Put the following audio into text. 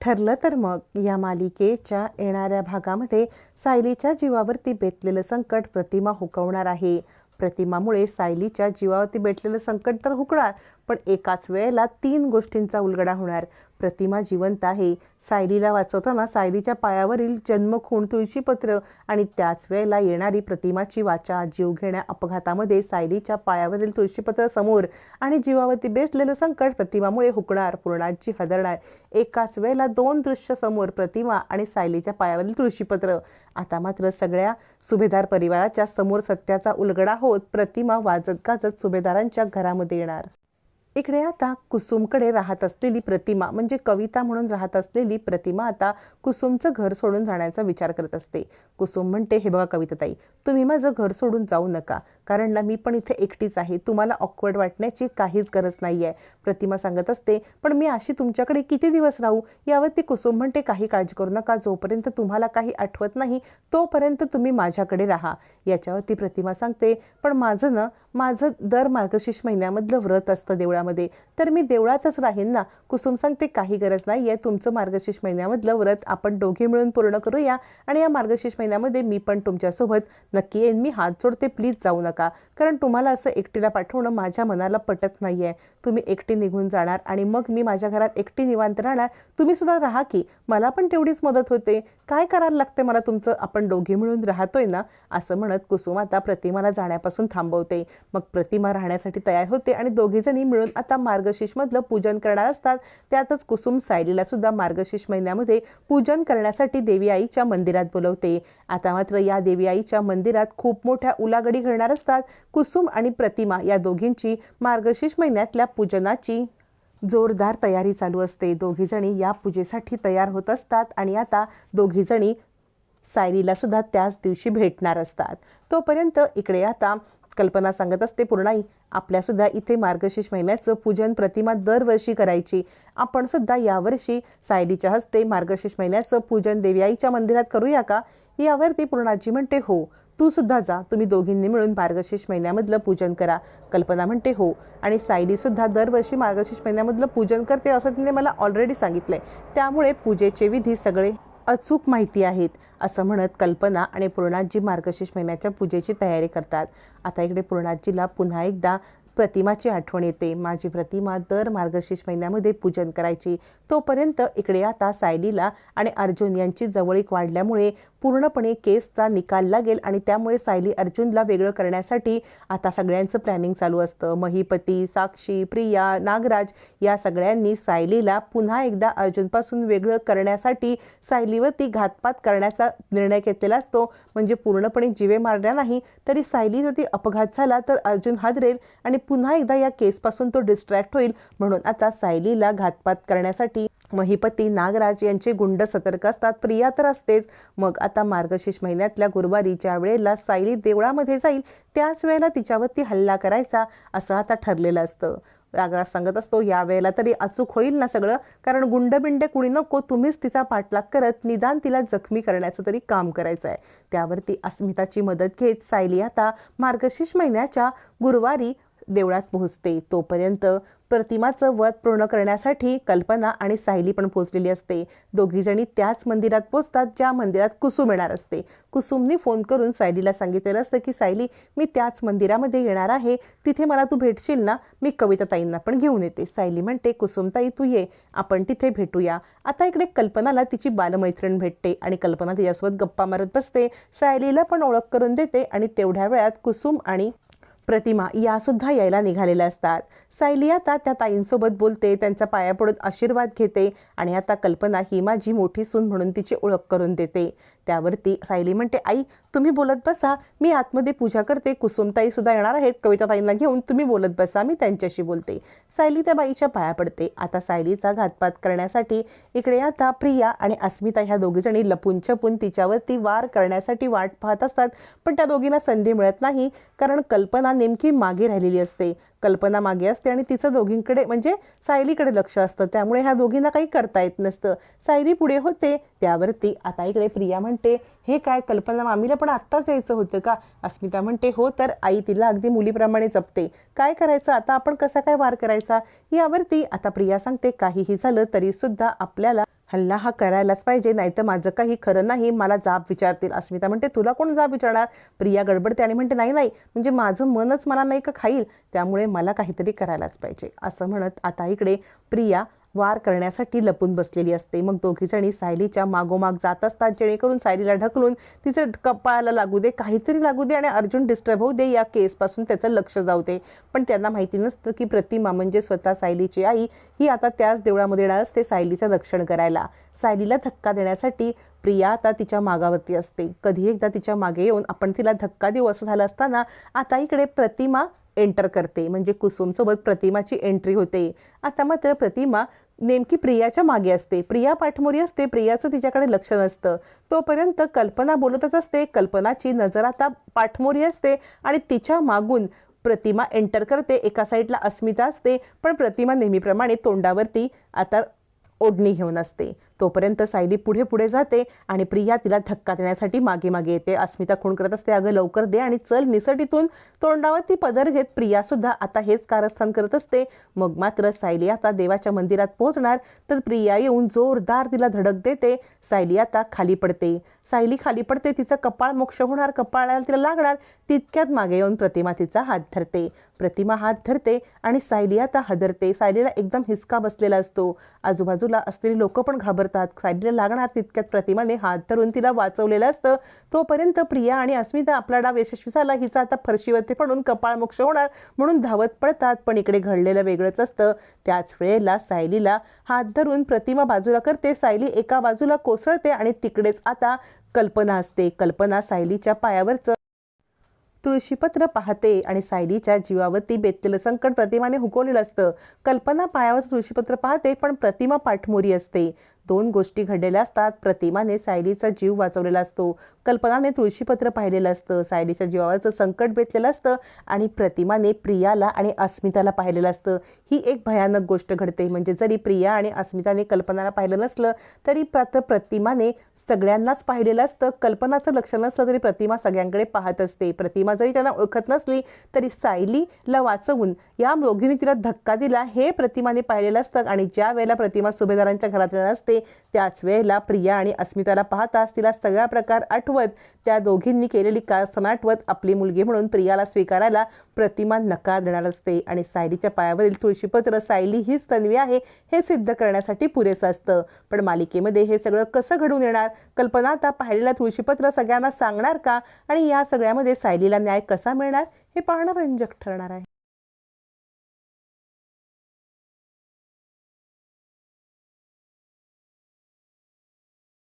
ठरलं तर मग या मालिकेच्या येणाऱ्या भागामध्ये सायलीच्या जीवावरती बेतलेलं संकट प्रतिमा हुकवणार आहे. प्रतिमामुळे सायलीच्या जीवावरती बेतलेलं संकट तर हुकणार, पण एकाच वेळेला 3 गोष्टींचा उलगडा होणार. प्रतिमा जिवंत आहे. सायलीला वाचवताना सायलीच्या पायावरील जन्मखूण तुळशीपत्र आणि त्याच वेळेला येणारी प्रतिमाची वाचा. जीवघेण्या अपघातामध्ये सायलीच्या पायावरील तुळशीपत्र समोर आणि जीवावरती बेसलेलं संकट प्रतिमामुळे हुकणार. पूर्णाची हदरणार. एकाच वेळेला 2 दृश्य समोर, प्रतिमा आणि सायलीच्या पायावरील तुळशीपत्र. आता मात्र सगळ्या सुभेदार परिवाराच्या समोर सत्याचा उलगडा होत प्रतिमा वाजत गाजत सुभेदारांच्या घरामध्ये येणार. इकडे आता कुसुमकडे राहत असलेली प्रतिमा, म्हणजे कविता म्हणून राहत असलेली प्रतिमा आता कुसुमचं घर सोडून जाण्याचा विचार करत असते. कुसुम म्हणते, हे बघा कविताताई, तुम्ही माझं घर सोडून जाऊ नका, कारण ना मी पण इथे एकटीच आहे. तुम्हाला ऑकवर्ड वाटण्याची काहीच गरज नाही आहे. प्रतिमा सांगत असते, पण मी अशी तुमच्याकडे किती दिवस राहू? यावरती कुसुम म्हणते, काही काळजी करू नका. जोपर्यंत तुम्हाला काही आठवत नाही तोपर्यंत तुम्ही माझ्याकडे राहा. याच्यावरती प्रतिमा सांगते, पण माझं दर मार्गशीर्ष महिन्यामधलं व्रत असतं देवळामध्ये, तर मी देवळातच राहीन ना. कुसुम सांगते, काही गरज नाही आहे. तुमचं मार्गशीर्ष महिन्यामधलं व्रत आपण दोघे मिळून पूर्ण करूया आणि या मार्गशीर्ष महिन्यामध्ये मी पण तुमच्यासोबत नक्की येईन. मी हात जोडते, प्लीज जाऊ नका, कारण तुम्हाला असं एकटीला पाठवणं माझ्या मनाला पटत नाही आहे. तुम्ही एकटी निघून जाणार आणि मग मी माझ्या घरात एकटी निवांत राहणार. तुम्ही सुद्धा राहा की, मला पण तेवढीच मदत होते. काय करायला लागते मला तुमचं? आपण दोघे मिळून राहतोय ना. असं म्हणत कुसुम आता प्रतिमाला जाण्यापासून थांबवते. मग प्रतिमा राहण्यासाठी तयार होते आणि दोघीजणी मिळून आता मार्गशीर्षमधलं पूजन करणार असतात. त्यातच कुसुम सायलीला सुद्धा मार्गशीर्ष महिन्यामध्ये पूजन करण्यासाठी देवी आईच्या मंदिरात बोलवते. आता मात्र या देवी आईच्या मंदिरात खूप मोठ्या उलागडी घडणार असतात. कुसुम आणि प्रतिमा या दोघींची मार्गशीर्ष महिन्यातल्या पूजनाची जोरदार तयारी चालू असते. दोघीजणी या पूजेसाठी तयार होत असतात आणि आता दोघीजणी सायलीला सुद्धा त्याच दिवशी भेटणार असतात. तोपर्यंत इकडे आता कल्पना सांगत असते, पूर्णाई, आपल्यासुद्धा इथे मार्गशीर्ष महिन्याचं पूजन प्रतिमा दरवर्षी करायची. आपण सुद्धा यावर्षी सायलीच्या हस्ते मार्गशीर्ष महिन्याचं पूजन देवी आईच्या मंदिरात करूया का? यावरती पूर्णाजी म्हणते, हो, तू सुद्धा जा. तुम्ही दोघींनी मिळून मार्गशीर्ष महिन्यामधलं पूजन करा. कल्पना म्हणते, हो, आणि सायली सुद्धा दरवर्षी मार्गशीर्ष महिन्यामधलं पूजन करते असं तिने मला ऑलरेडी सांगितलंय. त्यामुळे पूजेचे विधी सगळे अचूक माहिती आहेत. असं म्हणत कल्पना आणि पूर्णाजी मार्गशीर्ष महिन्याच्या पूजेची तयारी करतात. आता इकडे पूर्णाजीला पुन्हा एकदा प्रतिमाची आठवण येते. माझी प्रतिमा दर मार्गशीर्ष महिन्यामध्ये पूजन करायची. तोपर्यंत इकडे आता सायलीला आणि अर्जुन यांची जवळीक वाढल्यामुळे पूर्णपणे केसचा निकाल लागेल आणि त्यामुळे सायली अर्जुनला वेगळं करण्यासाठी आता सगळ्यांचं प्लॅनिंग चालू असतं. महिपती, साक्षी, प्रिया, नागराज या सगळ्यांनी सायलीला पुन्हा एकदा अर्जुनपासून वेगळं करण्यासाठी सायलीवरती घातपात करण्याचा निर्णय घेतलेला असतो. म्हणजे पूर्णपणे जीवे मारल्या नाही तरी सायलीवरती अपघात झाला तर अर्जुन हादरेल आणि पुन्हा एकदा या केसपासून तो डिस्ट्रॅक्ट होईल. म्हणून आता सायलीला घातपात करण्यासाठी महिपती, नागराज यांचे गुंड सतर्क असतात. प्रिया तर असतेच. मग आता मार्गशीर्ष महिन्यातल्या गुरुवारी ज्या वेळेला सायली देवळामध्ये जाईल त्याच वेळेला तिच्यावरती हल्ला करायचा असं आता ठरलेलं असतं. नागराज सांगत असतो, या वेळेला तरी अचूक होईल ना सगळं, कारण गुंडबिंडे कुणी नको, तुम्हीच तिचा पाठलाग करत निदान तिला जखमी करण्याचं तरी काम करायचं आहे. त्यावरती अस्मिताची मदत घेत सायली आता मार्गशीर्ष महिन्याच्या गुरुवारी देवळात पोहोचते. तोपर्यंत प्रतिमाचं वध पूर्ण करण्यासाठी कल्पना आणि सायली पण पोहोचलेली असते. दोघीजणी त्याच मंदिरात पोहोचतात ज्या मंदिरात कुसुम येणार असते. कुसुमने फोन करून सायलीला सांगितलेलं असतं की सायली, मी त्याच मंदिरामध्ये येणार आहे, तिथे मला तू भेटशील ना? मी कविताताईंना पण घेऊन येते. सायली म्हणते, कुसुमताई तू ये, आपण तिथे भेटूया. आता इकडे कल्पनाला तिची बालमैत्रीण भेटते आणि कल्पना तिच्यासोबत गप्पा मारत बसते. सायलीला पण ओळख करून देते आणि तेवढ्या वेळात कुसुम आणि प्रतिमा यासुद्धा यायला निघालेल्या असतात. सायली आता त्या ताईंसोबत बोलते, त्यांचा पाया पडून आशीर्वाद घेते आणि आता कल्पना ही माझी मोठी सून म्हणून तिची ओळख करून देते. त्यावरती सायली म्हणते, आई तुम्ही बोलत बसा, मी आतमध्ये पूजा करते. कुसुमताई सुद्धा येणार आहेत कविताताईंना घेऊन, तुम्ही बोलत बसा, मी त्यांच्याशी बोलते. सायली त्या बाईच्या पाया पडते. आता सायलीचा घातपात करण्यासाठी इकडे आता प्रिया आणि अस्मिता ह्या दोघीजणी लपून छपून तिच्यावरती वार करण्यासाठी वाट पाहत असतात. पण त्या दोघींना संधी मिळत नाही, कारण कल्पना नेमकी मागे राहिलेली असते. कल्पना मागे असते आणि तिचं दोघींकडे म्हणजे सायलीकडे लक्ष असतं. त्यामुळे ह्या दोघींना काही करता येत नसतं. सायली पुढे होते. त्यावरती आता इकडे प्रिया म्हणते, हे काय कल्पना मामीला पण आत्ताच यायचं होतं का? अस्मिता म्हणते, हो, तर आई तिला अगदी मुलीप्रमाणे जपते, काय करायचं आता, आपण कसा काय वार करायचा? यावरती आता प्रिया सांगते, काहीही झालं तरी सुद्धा आपल्याला हल्ला हा करायलाच पाहिजे, नाहीतर माझं काही खरं नाही, मला जाब विचारतील. अस्मिता म्हणते तुला कोण जाब विचारणार. प्रिया गडबडते आणि म्हणते नाही नाही, म्हणजे माझं मनच मला नाही का खाईल, त्यामुळे मला काहीतरी करायलाच पाहिजे. असं म्हणत आता इकडे प्रिया वार करण्यासाठी लपून बसलेली असते. मग दोघीजणी सायलीच्या मागोमाग जात असतात, जेणेकरून सायलीला ढकलून तिचं कपाळाला लागू दे, काहीतरी लागू दे आणि अर्जुन डिस्टर्ब होऊ दे, या केसपासून त्याचं लक्ष जाऊ दे. पण त्यांना माहिती नसतं की प्रतिमा म्हणजे स्वतः सायलीची आई ही आता त्याच देवळामध्ये येणार असते सायलीचं रक्षण करायला. सायलीला धक्का देण्यासाठी प्रिया आता तिच्या मागावरती असते. कधी एकदा तिच्या मागे येऊन आपण तिला धक्का देऊ असं झालं असताना आता इकडे प्रतिमा एंटर करते, म्हणजे कुसुमसोबत प्रतिमाची एंट्री होते. आता मात्र प्रतिमा नेमकी प्रियाच्या मागे असते, प्रिया पाठमोरी असते, प्रियाचं तिच्याकडे लक्ष नसतं. तोपर्यंत कल्पना बोलतच असते. कल्पनाची नजर आता पाठमोरी असते आणि तिच्या मागून प्रतिमा एंटर करते. एका साईडला अस्मिता असते, पण प्रतिमा नेहमीप्रमाणे तोंडावरती आता ओढणी घेऊन असते. तोपर्यंत सायली पुढे पुढे जाते आणि प्रिया तिला धक्का देण्यासाठी मागे मागे येते. अस्मिता खूण करत असते, अगं लवकर दे आणि चल निसटीतून. तोंडावरती पदर घेत प्रियासुद्धा आता हेच कारस्थान करत असते. मग मात्र सायली आता देवाच्या मंदिरात पोहोचणार तर प्रिया येऊन जोरदार तिला धडक देते. सायली आता खाली पडते. सायली खाली पडते, तिचं कपाळ मोक्ष होणार, कपाळाला तिला लागणार. तितक्यात मागे येऊन प्रतिमा तिचा हात धरते. प्रतिमा हात धरते आणि सायली आता हादरते. सायलीला एकदम हिसका बसलेला असतो. आजूबाजूला असलेली लोक पण घाबरतात. सायलीला लागणार तितक्यात प्रतिमाने हात धरून तिला वाचवलेलं असतं. तोपर्यंत प्रिया आणि अस्मिता आपला डाव यशस्वी झाला, हिचा आता फरशीवरती पडून कपाळ मोक्ष होणार म्हणून धावत पडतात. पण इकडे घडलेलं वेगळंच असतं. त्याच वेळेला सायलीला हात धरून प्रतिमा बाजूला करते. सायली एका बाजूला कोसळते आणि तिकडेच आता कल्पना असते. कल्पना सायलीच्या पायावरचं तुळशीपत्र पाहते आणि सायलीच्या जीवावरती बेतलेलं संकट प्रतिमाने हुकवलेलं असतं. कल्पना पायावर तुळशीपत्र पाहते, पण प्रतिमा पाठमोरी असते. दोन गोष्टी घडलेल्या असतात. प्रतिमाने सायलीचा जीव वाचवलेला असतो, कल्पनाने तुळशीपत्र पाहिलेलं असतं. सायलीच्या जीवावरचं संकट बेतलेलं असतं आणि प्रतिमाने प्रियाला आणि अस्मिताला पाहिलेलं असतं. ही एक भयानक गोष्ट घडते. म्हणजे जरी प्रिया आणि अस्मिताने कल्पनाला पाहिलं नसलं तरी प्रतिमाने सगळ्यांनाच पाहिलेलं असतं. कल्पनाचं लक्ष नसलं तरी प्रतिमा सगळ्यांकडे पाहत असते. प्रतिमा जरी त्यांना ओळखत नसली तरी सायलीला वाचवून या दोघींनी तिला धक्का दिला हे प्रतिमाने पाहिलेलं असतं. आणि ज्या वेळेला प्रतिमा सुभेदारांच्या घरात असते त्याच वेळेला प्रिया आणि अस्मिताला पाहताच तिला सगळा प्रकार आठवत, त्या दोघींनी केलेली कारस्थान आठवत आपली मुलगी म्हणून प्रियाला स्वीकारायला प्रतिमा नकार देणार असते. आणि सायलीच्या पायावरील तुळशीपत्र सायली हीच तन्वी आहे हे सिद्ध करण्यासाठी पुरेसं असतं. पण मालिकेमध्ये हे सगळं कसं घडून येणार? कल्पना आता पाहिलेलं तुळशीपत्र सगळ्यांना सांगणार का? आणि या सगळ्यामध्ये सायलीला न्याय कसा मिळणार हे पाहणं रंजक ठरणार आहे.